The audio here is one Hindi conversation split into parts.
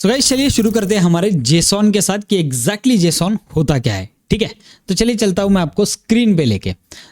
सो गाइस चलिए शुरू करते हैं हमारे जेसॉन के साथ कि एग्जैक्टली जेसॉन होता क्या है। ठीक है, तो चलिए चलता हूं मैं आपको स्क्रीन पे लेके।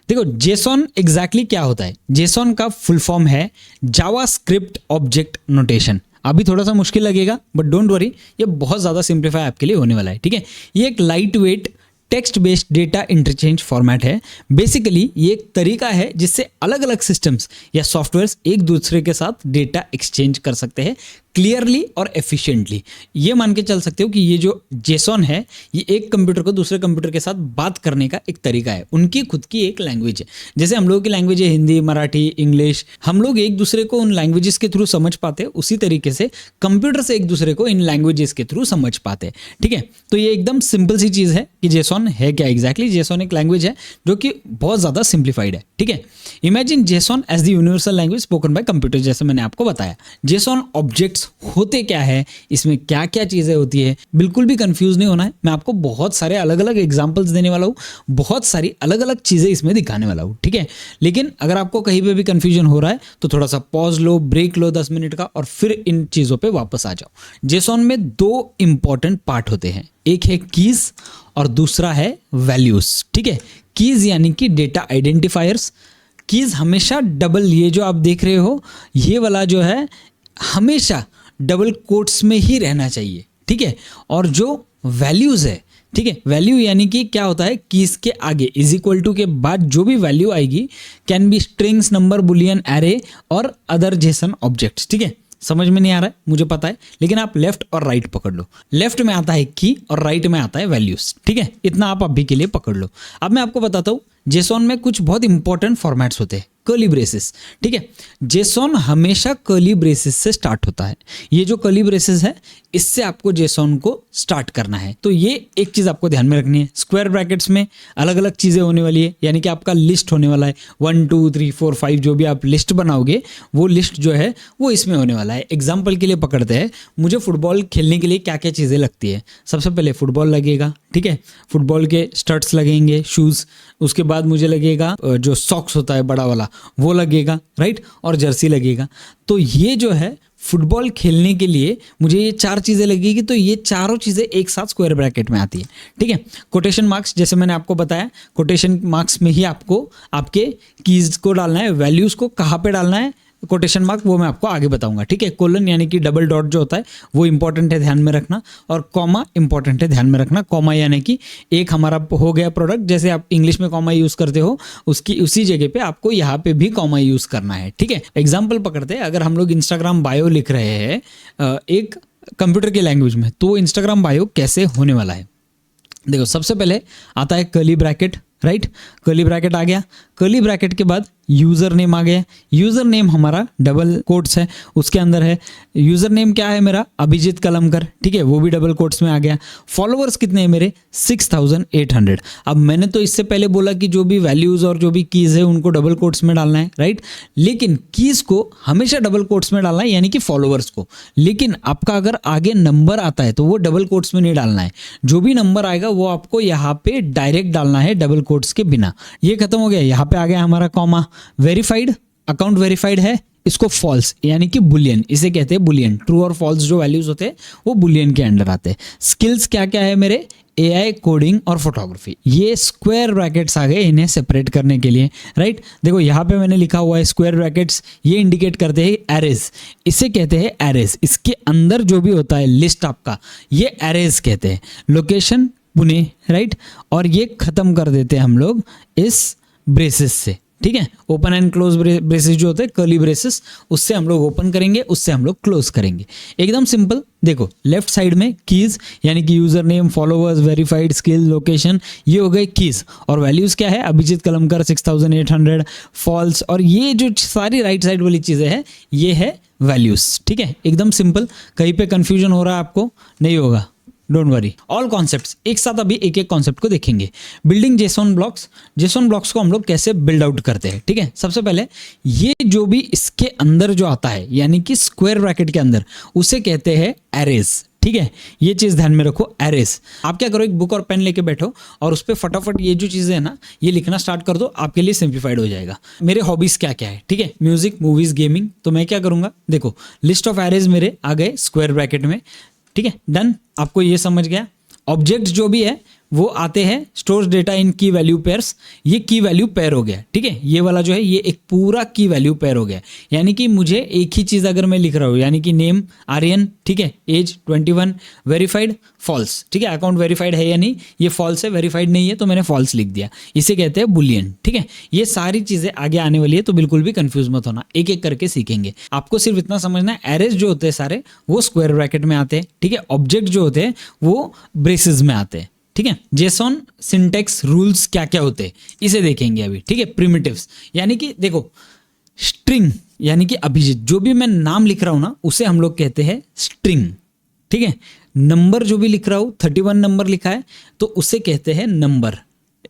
देखो जेसॉन एग्जैक्टली क्या होता है। जेसॉन का फुल फॉर्म है जावास्क्रिप्ट ऑब्जेक्ट नोटेशन। अभी थोड़ा सा मुश्किल लगेगा बट डोंट वरी, ये बहुत ज़्यादा सिंप्लीफाई आपके लिए होने वाला है। ठीक है, ये एक light weight text based data interchange format है। बेसिकली ये एक तरीका है जिससे अलग अलग सिस्टम्स या सॉफ्टवेयर्स एक दूसरे के साथ डेटा एक्सचेंज कर सकते हैं क्लियरली और एफिशिएंटली। ये मान के चल सकते हो कि ये जो जेसॉन है ये एक कंप्यूटर को दूसरे कंप्यूटर के साथ बात करने का एक तरीका है। उनकी खुद की एक लैंग्वेज है, जैसे हम लोगों की लैंग्वेज है हिंदी, मराठी, इंग्लिश। हम लोग एक दूसरे को उन लैंग्वेजेस के थ्रू समझ पाते हैं, उसी तरीके से कंप्यूटर से एक दूसरे को इन लैंग्वेजेस के थ्रू समझ पाते हैं। ठीक है, तो ये एकदम सिंपल सी चीज़ है कि जेसॉन है क्या एग्जैक्टली। जेसॉन एक लैंग्वेज है जो कि बहुत ज़्यादा सिंप्लीफाइड है। ठीक है, imagine JSON as the universal language spoken by computer. जैसे मैंने आपको बताया जेसॉन ऑब्जेक्ट्स होते क्या है, इसमें क्या क्या चीज़ें होती है, बिल्कुल भी कंफ्यूज नहीं होना है। मैं आपको बहुत सारे अलग अलग एग्जांपल्स देने वाला हूँ, बहुत सारी अलग अलग चीज़ें इसमें दिखाने वाला हूँ। ठीक है, लेकिन अगर आपको कहीं पे भी कंफ्यूजन हो रहा है तो थोड़ा सा पॉज लो, ब्रेक लो 10 मिनट का और फिर इन चीज़ों पे वापस आ जाओ। जेसॉन में दो इंपॉर्टेंट पार्ट होते हैं, एक है कीज और दूसरा है वैल्यूज। ठीक है, कीज यानी कि डेटा आइडेंटिफायर्स। कीज हमेशा डबल, ये जो आप देख रहे हो ये वाला जो है हमेशा डबल कोट्स में ही रहना चाहिए। ठीक है, और जो वैल्यूज है, ठीक है, वैल्यू यानी कि क्या होता है, कीज के आगे इज इक्वल टू के बाद जो भी वैल्यू आएगी can be strings, number, Boolean, array और अदर जेसन ऑब्जेक्ट्स। ठीक है, समझ में नहीं आ रहा है मुझे पता है, लेकिन आप लेफ्ट और राइट पकड़ लो। लेफ्ट में आता है की और राइट में आता है वैल्यूज। ठीक है, इतना आप अभी के लिए पकड़ लो। अब मैं आपको बताता हूँ जेसॉन में कुछ बहुत इंपॉर्टेंट फॉर्मेट्स होते हैं। कर्ली ब्रेसेस, ठीक है, जेसॉन हमेशा कर्ली ब्रेसेस से स्टार्ट होता है। ये जो कर्ली ब्रेसेस है इससे आपको जेसॉन को स्टार्ट करना है। तो ये एक चीज़ आपको ध्यान में रखनी है। स्क्वायर ब्रैकेट्स में अलग अलग चीज़ें होने वाली है, यानी कि आपका लिस्ट होने वाला है 1 2 3 4 5 जो भी आप लिस्ट बनाओगे वो लिस्ट जो है वो इसमें होने वाला है। एग्जाम्पल के लिए पकड़ते हैं, मुझे फुटबॉल खेलने के लिए क्या क्या चीज़ें लगती है। सबसे पहले फुटबॉल लगेगा, ठीक है, फुटबॉल के स्टड्स लगेंगे, शूज़, उसके बाद मुझे लगेगा जो सॉक्स होता है बड़ा वाला वो लगेगा, राइट, और जर्सी लगेगा। तो ये जो है फुटबॉल खेलने के लिए मुझे ये 4 चीज़ें लगेगी। तो ये चारों चीज़ें एक साथ स्क्वायर ब्रैकेट में आती है। ठीक है, कोटेशन मार्क्स जैसे मैंने आपको बताया, कोटेशन मार्क्स में ही आपको आपके कीज को डालना है, वैल्यूज़ को कहाँ पे डालना है, कोटेशन मार्क वो मैं आपको आगे बताऊंगा। ठीक है, कोलन यानी कि डबल डॉट जो होता है वो इंपॉर्टेंट है, ध्यान में रखना, और कॉमा इंपॉर्टेंट है, ध्यान में रखना। कॉमा यानी कि एक हमारा हो गया प्रोडक्ट, जैसे आप इंग्लिश में कॉमा यूज़ करते हो उसकी उसी जगह पे आपको यहाँ पे भी कॉमा यूज़ करना है। ठीक है, एग्जाम्पल पकड़ते हैं, अगर हम लोग इंस्टाग्राम बायो लिख रहे हैं एक कंप्यूटर की लैंग्वेज में, तो इंस्टाग्राम बायो कैसे होने वाला है। देखो सबसे पहले आता है curly bracket, right, curly bracket आ गया। कर्ली ब्रैकेट के बाद यूज़र नेम आ गया। यूज़र नेम हमारा डबल कोट्स है, उसके अंदर है यूज़र नेम क्या है मेरा, अभिजीत कलमकर। ठीक है, वो भी डबल कोट्स में आ गया। फॉलोअर्स कितने हैं मेरे, 6800। अब मैंने तो इससे पहले बोला कि जो भी वैल्यूज़ और जो भी कीज़ है उनको डबल कोट्स में डालना है, राइट, लेकिन कीज़ को हमेशा डबल कोट्स में डालना है, यानी कि फॉलोअर्स को। लेकिन आपका अगर आगे नंबर आता है तो वो डबल कोट्स में नहीं डालना है। जो भी नंबर आएगा वो आपको यहाँ पे डायरेक्ट डालना है डबल कोट्स के बिना। ये खत्म हो गया, यहाँ पे आ गया हमारा कॉमा। वेरीफाइड, अकाउंट वेरीफाइड है, इसको फॉल्स यानी कि बुलियन, इसे कहते हैं बुलियन। ट्रू और फॉल्स जो वैल्यूज होते हैं वो बुलियन के अंडर आते हैं। स्किल्स क्या क्या है मेरे, एआई, कोडिंग और फोटोग्राफी। ये स्क्वायर ब्रैकेट्स आ गए इन्हें सेपरेट करने के लिए, राइट। देखो यहाँ पे मैंने लिखा हुआ है स्क्वायर ब्रैकेट्स, ये इंडिकेट करते हैं एरेज, इसे कहते हैं एरेज। इसके अंदर जो भी होता है लिस्ट आपका, ये एरेज कहते हैं। लोकेशन पुणे, राइट, और ये खत्म कर देते हैं हम लोग इस ब्रेसेस से। ठीक है, ओपन एंड क्लोज ब्रेसेस जो होते हैं कर्ली ब्रेसेस, उससे हम लोग ओपन करेंगे, उससे हम लोग क्लोज करेंगे। एकदम सिंपल। देखो लेफ्ट साइड में कीज यानी कि user name, followers, verified, skill, location, ये हो गए कीज। और वैल्यूज क्या है, अभिजीत कलमकर 6800, फॉल्स, और ये जो सारी राइट साइड वाली चीज़ें हैं ये है वैल्यूज। ठीक है, एकदम सिंपल। कहीं पे कंफ्यूजन हो रहा है आपको, नहीं होगा, डोंट वरी। ऑल कॉन्सेप्ट्स एक साथ अभी एक एक कॉन्सेप्ट को देखेंगे। Building JSON blocks, JSON blocks को हम लोग कैसे बिल्ड आउट करते हैं। ठीक है, सबसे पहले ये जो भी इसके अंदर जो आता है यानी कि स्क्वायर ब्रैकेट के अंदर, उसे कहते हैं एरेज। ठीक है, ये चीज़ ध्यान में रखो, एरेज। आप क्या करो, एक बुक और पेन लेके बैठो और उस पर फटाफट ये जो चीज़ें है ना ये लिखना स्टार्ट कर दो, आपके लिए सिंप्लीफाइड हो जाएगा। मेरे हॉबीज़ क्या क्या है, ठीक है, म्यूजिक, मूवीज़, गेमिंग। तो मैं क्या करूँगा, देखो लिस्ट ऑफ एरेज मेरे आ गए स्क्वायर ब्रैकेट में। ठीक है, डन। आपको ये समझ गया। ऑब्जेक्ट जो भी है वो आते हैं स्टोर्स डेटा इन की वैल्यू पेयर्स, ये की वैल्यू पेयर हो गया, ठीक है। ये वाला जो है ये एक पूरा की वैल्यू पेयर हो गया, यानी कि मुझे एक ही चीज़ अगर मैं लिख रहा हूँ, यानी कि नेम आर्यन, ठीक है, एज 21, वेरीफाइड फॉल्स, ठीक है, अकाउंट वेरीफाइड है या नहीं, ये फॉल्स है, वेरीफाइड नहीं है तो मैंने फॉल्स लिख दिया, इसे कहते हैं बुलियन, ठीक है। ये सारी चीज़ें आगे आने वाली है तो बिल्कुल भी कंफ्यूज मत होना, एक एक करके सीखेंगे। आपको सिर्फ इतना समझना है, एरेज जो होते हैं सारे वो स्क्वायर ब्रैकेट में आते हैं, ठीक है। ऑब्जेक्ट जो होते हैं वो ब्रेसेस में आते हैं, ठीक है। जेसॉन सिंटेक्स रूल्स क्या क्या होते हैं इसे देखेंगे अभी, ठीक है। प्रिमिटिव्स यानी कि देखो, स्ट्रिंग यानी कि अभिजीत, जो भी मैं नाम लिख रहा हूं ना उसे हम लोग कहते हैं स्ट्रिंग, ठीक है। नंबर जो भी लिख रहा हूं, 31 नंबर लिखा है तो उसे कहते हैं नंबर,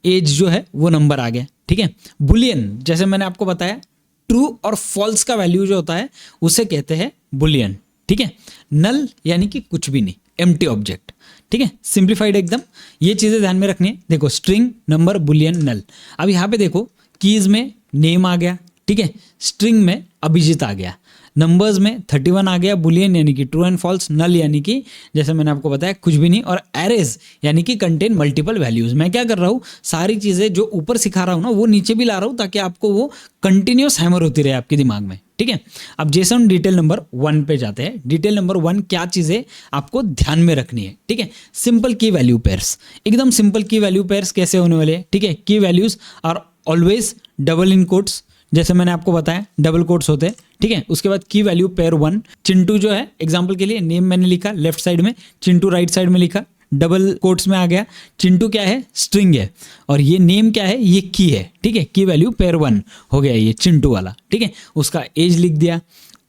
एज जो है वो नंबर आ गया, ठीक है। बुलियन जैसे मैंने आपको बताया, ट्रू और फॉल्स का वैल्यू जो होता है उसे कहते हैं बुलियन, ठीक है। नल यानी कि कुछ भी नहीं, एम्प्टी ऑब्जेक्ट, ठीक है, सिंप्लीफाइड एकदम। ये चीज़ें ध्यान में रखनी है। देखो स्ट्रिंग, नंबर, बुलियन, नल। अब यहाँ पे देखो कीज में नेम आ गया, ठीक है, स्ट्रिंग में अभिजीत आ गया, नंबर्स में 31 आ गया, बुलियन यानी कि ट्रू एंड फॉल्स, नल यानी कि जैसे मैंने आपको बताया कुछ भी नहीं, और एरेज यानी कि कंटेन मल्टीपल वैल्यूज। मैं क्या कर रहा हूँ, सारी चीज़ें जो ऊपर सिखा रहा हूँ ना वो नीचे भी ला रहा हूँ ताकि आपको वो कंटिन्यूस हैमर होती रहे आपके दिमाग में, ठीक है। अब जेसन डिटेल नंबर 1 पे जाते हैं। डिटेल नंबर 1 क्या चीज़ें आपको ध्यान में रखनी है, ठीक है। सिंपल की वैल्यू पेयर्स, एकदम सिंपल की वैल्यू पेयर्स कैसे होने वाले हैं, ठीक है। Key values are always double in quotes, जैसे मैंने आपको बताया डबल कोट्स होते हैं, ठीक है। उसके बाद की वैल्यू पेयर 1, चिंटू जो है एग्जांपल के लिए, नेम मैंने लिखा लेफ्ट साइड में, चिंटू राइट साइड में लिखा, डबल कोट्स में आ गया। चिंटू क्या है, स्ट्रिंग है, और ये नेम क्या है, ये की है, ठीक है। की वैल्यू पेयर 1 हो गया ये चिंटू वाला, ठीक है। उसका एज लिख दिया।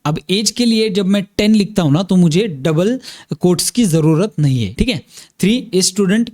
अब एज के लिए जब मैं 10 लिखता हूं ना तो मुझे डबल कोट्स की जरूरत नहीं है, ठीक है। 3 इज स्टूडेंट,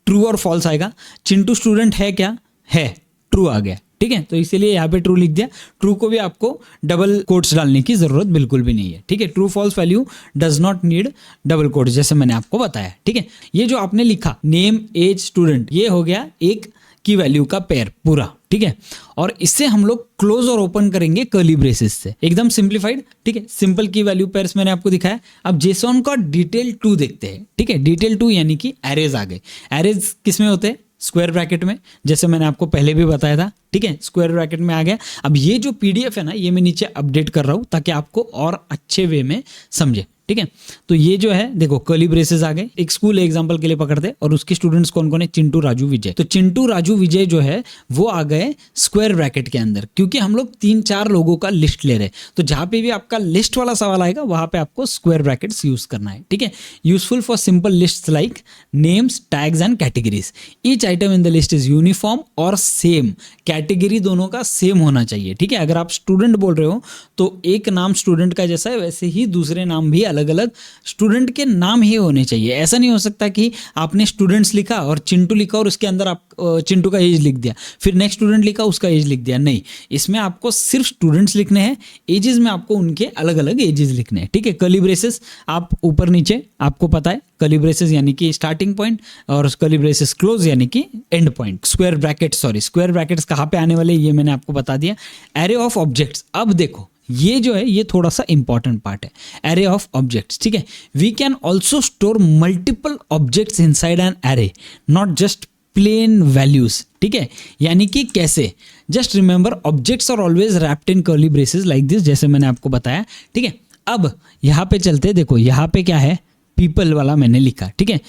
ट्रू और फॉल्स आएगा। चिंटू स्टूडेंट है क्या, है, ट्रू आ गया, ठीक है। तो इसीलिए यहाँ पे ट्रू लिख दिया। ट्रू को भी आपको डबल कोट्स डालने की जरूरत बिल्कुल भी नहीं है, ठीक है। True false value does not need double quotes, जैसे मैंने आपको बताया, ठीक है। ये जो आपने लिखा नेम, एज, स्टूडेंट, ये हो गया एक की वैल्यू का पेयर पूरा, ठीक है। और इससे हम लोग क्लोज और ओपन करेंगे कर्ली ब्रेसेस से, एकदम सिंप्लीफाइड, ठीक है। सिंपल की वैल्यू पेयर्स मैंने आपको दिखाया। अब जेसॉन का डिटेल 2 देखते हैं, ठीक है। डिटेल 2 यानी कि एरेज आ गए। एरेज किस में होते हैं, स्क्वायर ब्रैकेट में, जैसे मैंने आपको पहले भी बताया था, ठीक है। स्क्वायर ब्रैकेट में आ गया। अब ये जो पीडीएफ है ना, ये मैं नीचे अपडेट कर रहा हूँ ताकि आपको और अच्छे वे में समझे, ठीक है। तो ये जो है देखो कर्ली ब्रेसेस आ गए। एक स्कूल एग्जांपल के लिए पकड़ते और उसके स्टूडेंट्स कौन कौन है, चिंटू, राजू, विजय। तो चिंटू, राजू, विजय जो है वो आ गए स्क्वायर ब्रैकेट के अंदर, क्योंकि हम लोग 3-4 लोगों का लिस्ट ले रहे हैं। तो जहां पे भी आपका लिस्ट वाला सवाल आएगा वहां पे आपको स्क्वायर ब्रैकेट्स यूज करना है, ठीक है। Useful for simple list like names, tags and categories. Each item in the list is uniform और सेम। कैटेगरी दोनों का सेम होना चाहिए, ठीक है। अगर आप स्टूडेंट बोल रहे हो तो एक नाम स्टूडेंट का जैसा है वैसे ही दूसरे नाम भी अलग अलग स्टूडेंट के नाम ही होने चाहिए। ऐसा नहीं हो सकता कि आपने स्टूडेंट्स लिखा और चिंटू लिखा और उसके अंदर आप चिंटू का एज लिख दिया, फिर नेक्स्ट स्टूडेंट लिखा उसका एज लिख दिया। नहीं, इसमें आपको सिर्फ स्टूडेंट्स लिखने हैं, एजेस में आपको उनके अलग अलग एजेस लिखने हैं, ठीक है। कर्ली ब्रेसेस आप ऊपर नीचे, आपको पता है कर्ली ब्रेसेस यानी कि स्टार्टिंग पॉइंट और कर्ली ब्रेसेस क्लोज यानी कि एंड पॉइंट। स्क्वायर ब्रैकेट्स कहाँ पे आने वाले ये मैंने आपको बता दिया। एरे ऑफ ऑब्जेक्ट्स, अब देखो ये जो है ये थोड़ा सा इंपॉर्टेंट पार्ट है, एरे ऑफ ऑब्जेक्ट्स, ठीक है। We can also store multiple objects inside an array, not just plain values, ठीक है। यानी कि कैसे, just remember objects are always wrapped in curly braces like this, जैसे मैंने आपको बताया, ठीक है। अब यहाँ पे चलते, देखो यहाँ पे क्या है, पीपल वाला मैंने लिखा, ठीक है।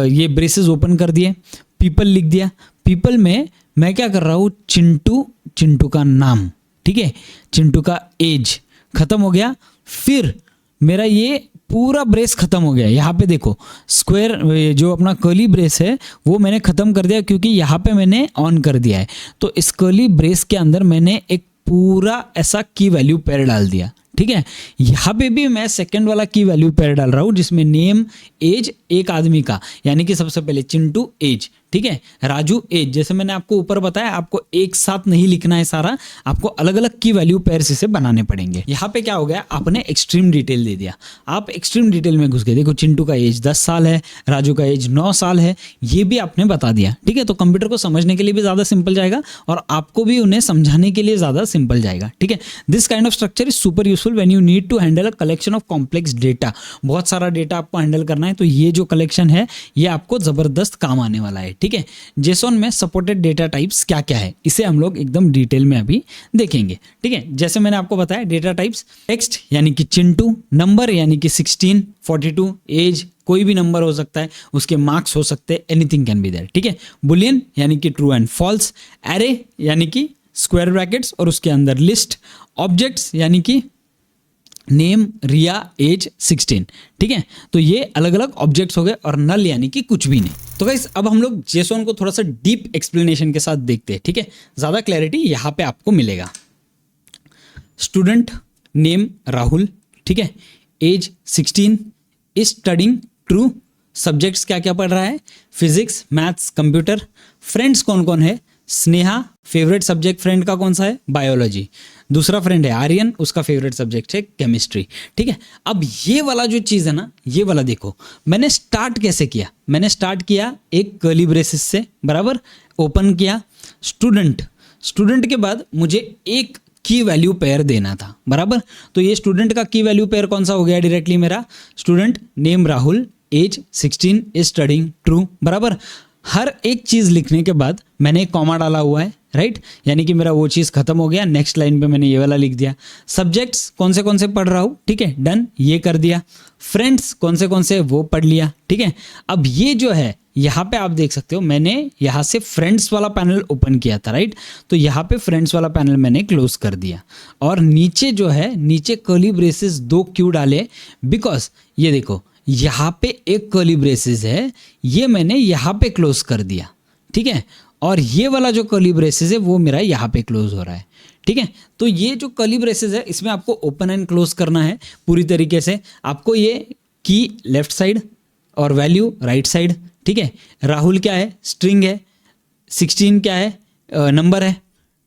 ये ब्रेसेस ओपन कर दिए, पीपल लिख दिया। पीपल में मैं क्या कर रहा हूँ, चिंटू का नाम, ठीक है, चिंटू का एज खत्म हो गया। फिर मेरा ये पूरा ब्रेस खत्म हो गया। यहाँ पे देखो स्क्वायर जो अपना कर्ली ब्रेस है वो मैंने खत्म कर दिया, क्योंकि यहाँ पे मैंने ऑन कर दिया है। तो इस कर्ली ब्रेस के अंदर मैंने एक पूरा ऐसा की वैल्यू पेयर डाल दिया, ठीक है। यहाँ पे भी मैं सेकंड वाला की वैल्यू पेयर डाल रहा हूँ जिसमें नेम, एज एक आदमी का, यानी कि सबसे पहले चिंटू, एज, ठीक है। राजू एज, जैसे मैंने आपको ऊपर बताया, आपको एक साथ नहीं लिखना है सारा, आपको अलग अलग की वैल्यू पेयर्स इसे बनाने पड़ेंगे। यहाँ पे क्या हो गया, आपने एक्सट्रीम डिटेल दे दिया, आप एक्सट्रीम डिटेल में घुस गए। देखो चिंटू का एज 10 साल है, राजू का एज 9 साल है, ये भी आपने बता दिया, ठीक है। तो कंप्यूटर को समझने के लिए भी ज़्यादा सिंपल जाएगा और आपको भी उन्हें समझाने के लिए ज़्यादा सिंपल जाएगा, ठीक है। This kind of structure is super useful when you need to handle a collection of complex data. बहुत सारा डेटा आपको हैंडल करना है, तो ये जो कलेक्शन है ये आपको ज़बरदस्त काम आने वाला है, ठीक है। जेसॉन में सपोर्टेड डेटा टाइप्स क्या क्या है, इसे हम लोग एकदम डिटेल में अभी देखेंगे, ठीक है। जैसे मैंने आपको बताया डेटा टाइप्स, टेक्स्ट यानी कि चिंटू, नंबर यानी कि 16, 42, एज कोई भी नंबर हो सकता है, उसके मार्क्स हो सकते हैं, एनीथिंग कैन बी देयर, ठीक है। बुलियन यानी कि ट्रू एंड फॉल्स, एरे यानी कि स्क्वायर ब्रैकेट्स और उसके अंदर लिस्ट, ऑब्जेक्ट्स यानी कि नेम, रिया, एज, 16, ठीक है। तो ये अलग अलग ऑब्जेक्ट्स हो गए और नल यानी कि कुछ भी नहीं। तो गाइस अब हम लोग जेसॉन को थोड़ा सा डीप एक्सप्लेनेशन के साथ देखते हैं, ठीक है। ज़्यादा क्लैरिटी यहाँ पे आपको मिलेगा। स्टूडेंट नेम राहुल, ठीक है, age 16, is studying true, subjects क्या क्या पढ़ रहा है, फिजिक्स, मैथ्स, कंप्यूटर, फ्रेंड्स कौन कौन है, स्नेहा, फेवरेट सब्जेक्ट फ्रेंड का कौन सा है, बायोलॉजी, दूसरा फ्रेंड है आर्यन, उसका फेवरेट सब्जेक्ट है केमिस्ट्री, ठीक है। अब ये वाला जो चीज़ है ना, ये वाला देखो मैंने स्टार्ट कैसे किया, मैंने स्टार्ट किया एक कर्ली ब्रेसेस से, बराबर, ओपन किया स्टूडेंट, स्टूडेंट के बाद मुझे एक की वैल्यू पेयर देना था, बराबर। तो ये स्टूडेंट का की वैल्यू पेयर कौन सा हो गया डायरेक्टली मेरा, student name Rahul, age 16, is studying true, बराबर। हर एक चीज़ लिखने के बाद मैंने एक कॉमा डाला हुआ है, राइट, यानी कि मेरा वो चीज़ खत्म हो गया, नेक्स्ट लाइन पे मैंने ये वाला लिख दिया। सब्जेक्ट्स कौन से पढ़ रहा हूँ, ठीक है, डन, ये कर दिया। फ्रेंड्स कौन से वो पढ़ लिया, ठीक है। अब ये जो है यहाँ पे आप देख सकते हो, मैंने यहाँ से फ्रेंड्स वाला पैनल ओपन किया था, राइट, तो यहाँ पे फ्रेंड्स वाला पैनल मैंने क्लोज कर दिया और नीचे जो है, नीचे कर्ली ब्रेसेस 2 क्यों डाले, बिकॉज ये देखो यहाँ पे एक कर्ली ब्रेसेस है, ये मैंने यहाँ पे क्लोज कर दिया, ठीक है, और ये वाला जो कर्ली ब्रेसेस है वो मेरा यहाँ पे क्लोज हो रहा है, ठीक है। तो ये जो कर्ली ब्रेसेस है इसमें आपको ओपन एंड क्लोज करना है पूरी तरीके से। आपको ये की लेफ्ट साइड और वैल्यू राइट साइड, ठीक है। राहुल क्या है, स्ट्रिंग है, 16 क्या है, नंबर है,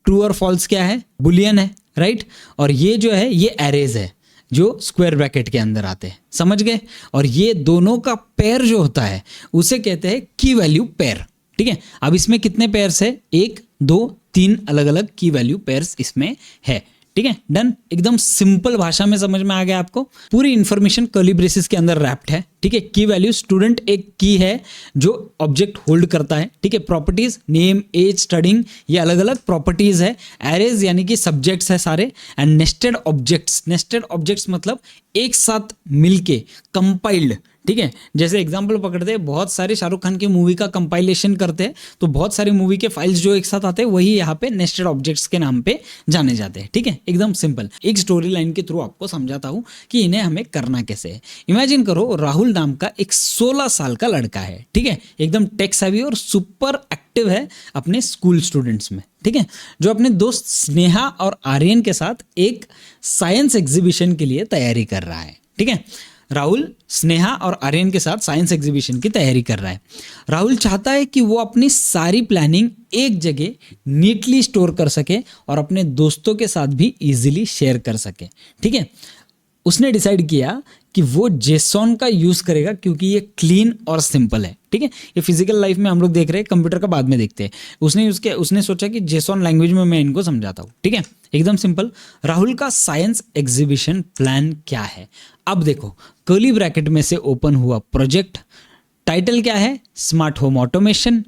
ट्रू और फॉल्स क्या है, बुलियन है, राइट, और ये जो है ये एरेज है जो स्क्वायर ब्रैकेट के अंदर आते हैं, समझ गए। और ये दोनों का पेयर जो होता है उसे कहते हैं की वैल्यू पेयर, ठीक है। अब इसमें कितने पेयर्स है, 1, 2, 3 अलग अलग की वैल्यू पेयर्स इसमें है, ठीक है, डन। एकदम सिंपल भाषा में समझ में आ गया आपको, पूरी इंफॉर्मेशन कर्ली ब्रेसेस के अंदर रैप्ड है, ठीक है। की वैल्यू, स्टूडेंट एक की है जो ऑब्जेक्ट होल्ड करता है, ठीक है। प्रॉपर्टीज नेम, एज, स्टडिंग, ये अलग अलग प्रॉपर्टीज है। एरेज यानी कि सब्जेक्ट्स है सारे, and nested objects, nested objects मतलब एक साथ मिलके कंपाइल्ड, ठीक है। जैसे एग्जांपल पकड़ते हैं, बहुत सारे शाहरुख खान की मूवी का कंपाइलेशन करते हैं, तो बहुत सारी मूवी के फाइल्स जो एक साथ आते हैं वही यहाँ पे नेस्टेड ऑब्जेक्ट्स के नाम पे जाने जाते हैं, ठीक है। एकदम सिंपल एक स्टोरी लाइन के थ्रू आपको समझाता हूँ कि इन्हें हमें करना कैसे है। इमेजिन करो राहुल नाम का एक 16 साल का लड़का है, ठीक है, एकदम टेक सेवी और सुपर एक्टिव है अपने स्कूल स्टूडेंट्स में, ठीक है, जो अपने दोस्त स्नेहा और आर्यन के साथ एक साइंस एग्जीबिशन के लिए तैयारी कर रहा है, ठीक है। राहुल स्नेहा और आर्यन के साथ साइंस एग्जीबिशन की तैयारी कर रहा है। राहुल चाहता है कि वो अपनी सारी प्लानिंग एक जगह नीटली स्टोर कर सके और अपने दोस्तों के साथ भी इजीली शेयर कर सके, ठीक है। उसने डिसाइड किया कि वो जेसॉन का यूज़ करेगा क्योंकि ये क्लीन और सिंपल है, ठीक है। ये फिजिकल लाइफ में हम लोग देख रहे हैं, कंप्यूटर का बाद में देखते हैं। उसने सोचा कि जेसॉन लैंग्वेज में मैं इनको समझाता हूँ, ठीक है, एकदम सिंपल। राहुल का साइंस एग्जीबिशन प्लान क्या है, अब देखो कर्ली ब्रैकेट में से ओपन हुआ प्रोजेक्ट, टाइटल क्या है, smart home automation,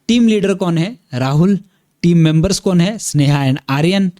team leader कौन है, राहुल, टीम मेंबर्स कौन है, Sneha and Aryan,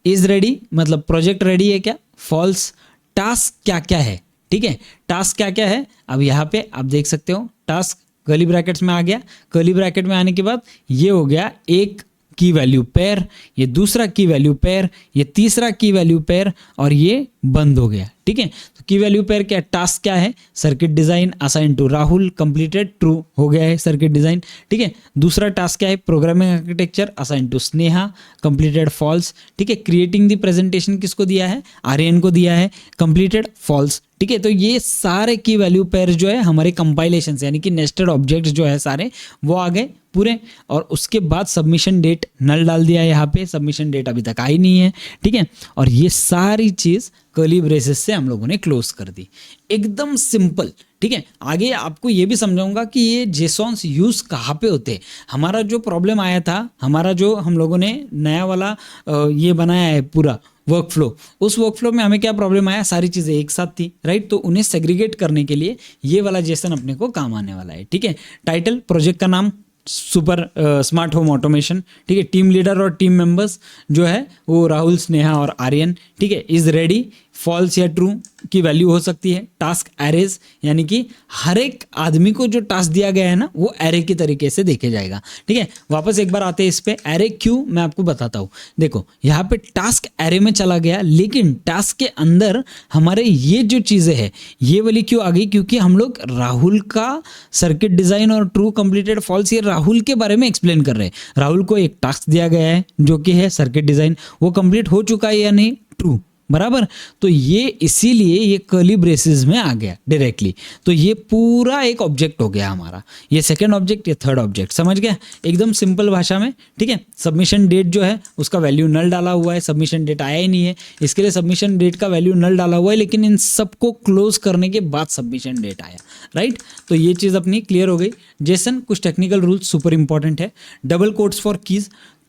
is ready मतलब प्रोजेक्ट रेडी है क्या, फॉल्स, टास्क क्या क्या है, ठीक है, टास्क क्या क्या है। अब यहाँ पे आप देख सकते हो टास्क कर्ली ब्रैकेट्स में आ गया, कर्ली ब्रैकेट में आने के बाद ये हो गया एक की वैल्यू पेयर, ये दूसरा की वैल्यू पेयर, ये तीसरा की वैल्यू पेयर और ये बंद हो गया। ठीक है, तो की वैल्यू पेयर क्या, टास्क क्या है, circuit design assign to Rahul, completed, true हो गया है सर्किट डिजाइन। ठीक है, दूसरा टास्क क्या है, programming architecture assign to Sneha, completed, false. ठीक है, क्रिएटिंग द प्रेजेंटेशन किसको दिया है, आर्यन को दिया है, कंप्लीटेड, फॉल्स। ठीक है, तो ये सारे की वैल्यू पेयर जो है हमारे कंपाइलेशन यानी कि नेस्टेड ऑब्जेक्ट्स जो है सारे वो आ गए पूरे। और उसके बाद सबमिशन डेट नल डाल दिया, यहाँ पे सबमिशन डेट अभी तक आई नहीं है। ठीक है, और ये सारी चीज कर्ली ब्रेसेस से हम लोगों ने क्लोज कर दी, एकदम सिंपल। ठीक है, आगे आपको ये भी समझाऊंगा कि ये जेसॉन्स यूज कहाँ पे होते हैं। हमारा जो प्रॉब्लम आया था, हमारा जो हम लोगों ने नया वाला ये बनाया है पूरा वर्क फ्लो, उस वर्क फ्लो में हमें क्या प्रॉब्लम आया, सारी चीज़ें एक साथ थी, राइट। तो उन्हें सेग्रीगेट करने के लिए ये वाला जेसन अपने को काम आने वाला है। ठीक है, टाइटल प्रोजेक्ट का नाम सुपर स्मार्ट होम ऑटोमेशन। ठीक है, टीम लीडर और टीम मेंबर्स जो है वो राहुल, स्नेहा और आर्यन। ठीक है, इज रेडी, फॉल्स या ट्रू की वैल्यू हो सकती है। टास्क एरेज यानी कि हर एक आदमी को जो टास्क दिया गया है ना वो एरे की तरीके से देखे जाएगा। ठीक है, वापस एक बार आते हैं इस पे, एरे क्यों मैं आपको बताता हूँ। देखो यहाँ पे टास्क एरे में चला गया, लेकिन टास्क के अंदर हमारे ये जो चीज़ें हैं ये वाली क्यों आ गई, क्योंकि हम लोग राहुल का सर्किट डिजाइन और ट्रू, कंप्लीटेड, फॉल्स ये राहुल के बारे में एक्सप्लेन कर रहे हैं। राहुल को एक टास्क दिया गया है जो कि है सर्किट डिजाइन, वो कंप्लीट हो चुका है या नहीं, ट्रू, बराबर। तो ये इसीलिए ये कर्ली ब्रेसेस में आ गया डायरेक्टली। तो ये पूरा एक ऑब्जेक्ट हो गया हमारा, ये सेकंड ऑब्जेक्ट, ये थर्ड ऑब्जेक्ट, समझ गया, एकदम सिंपल भाषा में। ठीक है, सबमिशन डेट जो है उसका वैल्यू नल डाला हुआ है, सबमिशन डेट आया ही नहीं है, इसके लिए सबमिशन डेट का वैल्यू नल डाला हुआ है, लेकिन इन सबको क्लोज करने के बाद सबमिशन डेट आया, राइट। तो ये चीज़ अपनी क्लियर हो गई। जेसन कुछ टेक्निकल रूल्स सुपर इंपॉर्टेंट है। डबल कोट्स फॉर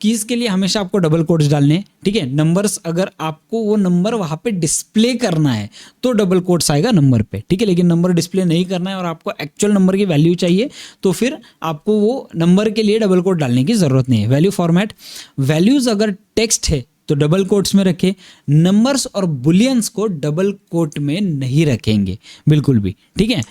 कीज के लिए हमेशा आपको डबल कोट्स डालने हैं। ठीक है, नंबर्स अगर आपको वो नंबर वहाँ पे डिस्प्ले करना है तो डबल कोट्स आएगा नंबर पे। ठीक है, लेकिन नंबर डिस्प्ले नहीं करना है और आपको एक्चुअल नंबर की वैल्यू चाहिए तो फिर आपको वो नंबर के लिए डबल कोट डालने की जरूरत नहीं है। वैल्यू फॉर्मेट, वैल्यूज अगर टेक्स्ट है तो डबल कोट्स में रखें, नंबर्स और बुलियंस को डबल कोट में नहीं रखेंगे बिल्कुल भी। ठीक है,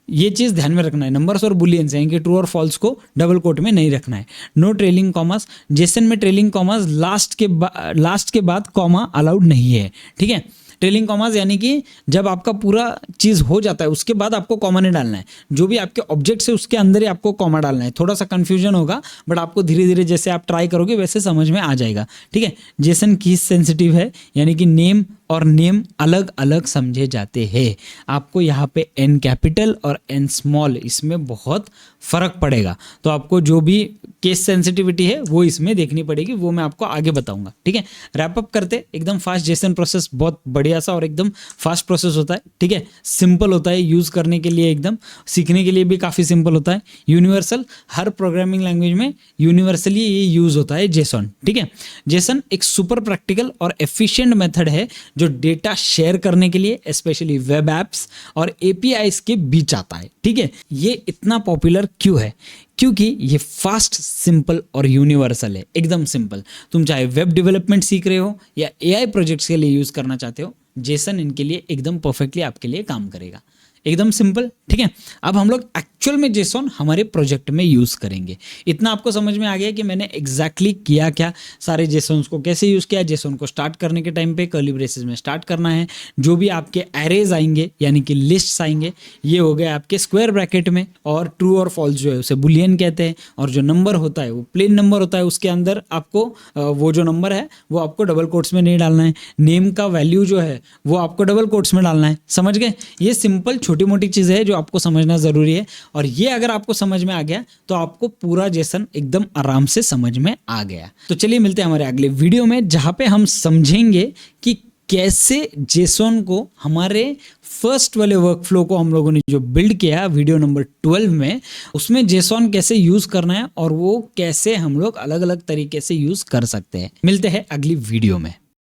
ये चीज़ ध्यान में रखना है, नंबर्स और बुलियंस यानी कि ट्रू और फॉल्स को डबल कोट में नहीं रखना है। नो ट्रेलिंग कॉमास, जेसन में ट्रेलिंग कॉमास लास्ट के बाद कॉमा अलाउड नहीं है। ठीक है, ट्रेलिंग कॉमास यानी कि जब आपका पूरा चीज़ हो जाता है उसके बाद आपको कॉमा नहीं डालना है, जो भी आपके ऑब्जेक्ट्स है उसके अंदर ही आपको कॉमा डालना है। थोड़ा सा कंफ्यूजन होगा बट आपको धीरे धीरे जैसे आप ट्राई करोगे वैसे समझ में आ जाएगा। ठीक है, जेसन कीज सेंसिटिव है यानी कि नेम और नेम अलग अलग समझे जाते हैं। आपको यहाँ पे एन कैपिटल और एन स्मॉल इसमें बहुत फर्क पड़ेगा, तो आपको जो भी केस सेंसिटिविटी है वो इसमें देखनी पड़ेगी, वो मैं आपको आगे बताऊंगा। ठीक है, रैप अप करते, एकदम फास्ट जेसन प्रोसेस बहुत बढ़िया सा और एकदम फास्ट प्रोसेस होता है। ठीक है, सिंपल होता है यूज़ करने के लिए, एकदम सीखने के लिए भी काफ़ी सिंपल होता है। यूनिवर्सल, हर प्रोग्रामिंग लैंग्वेज में यूनिवर्सली ये यूज़ होता है जेसन। ठीक है, जेसन एक सुपर प्रैक्टिकल और एफिशिएंट मेथड है जो डेटा शेयर करने के लिए स्पेशली वेब एप्स और एपीआईज के बीच आता है। ठीक है, ये इतना पॉपुलर क्यों है, क्योंकि ये फास्ट, सिंपल और यूनिवर्सल है, एकदम सिंपल। तुम चाहे वेब डेवलपमेंट सीख रहे हो या एआई प्रोजेक्ट्स के लिए यूज करना चाहते हो, जेसन इनके लिए एकदम परफेक्टली आपके लिए काम करेगा, एकदम सिंपल। ठीक है, अब हम लोग एक्चुअल में जेसन हमारे प्रोजेक्ट में यूज करेंगे। इतना आपको समझ में आ गया कि मैंने एग्जैक्टली किया क्या, सारे जेसन्स को कैसे यूज किया। जेसन को स्टार्ट करने के टाइम पे कर्ली ब्रेसेस में स्टार्ट करना है, जो भी आपके एरेज आएंगे यानी कि लिस्ट्स आएंगे ये हो गए आपके स्क्वायर ब्रैकेट में, और ट्रू और फॉल्स जो है उसे बुलियन कहते हैं, और जो नंबर होता है वो प्लेन नंबर होता है, उसके अंदर आपको वो जो नंबर है वो आपको डबल कोट्स में नहीं डालना है। नेम का वैल्यू जो है वो आपको डबल कोट्स में डालना है, समझ गए। ये सिंपल छोटी मोटी चीज़ है जो आपको समझना ज़रूरी है, और ये अगर आपको समझ में आ गया तो आपको पूरा जेसन एकदम आराम से समझ में आ गया। तो चलिए मिलते हैं हमारे अगले वीडियो में, जहाँ पे हम समझेंगे कि कैसे जेसन को हमारे फर्स्ट वाले वर्कफ्लो को हम लोगों ने जो बिल्ड किया वीडियो नंबर 12 में, उसमें जेसन कैसे यूज करना है और वो कैसे हम लोग अलग अलग तरीके से यूज कर सकते हैं। मिलते हैं अगली वीडियो में।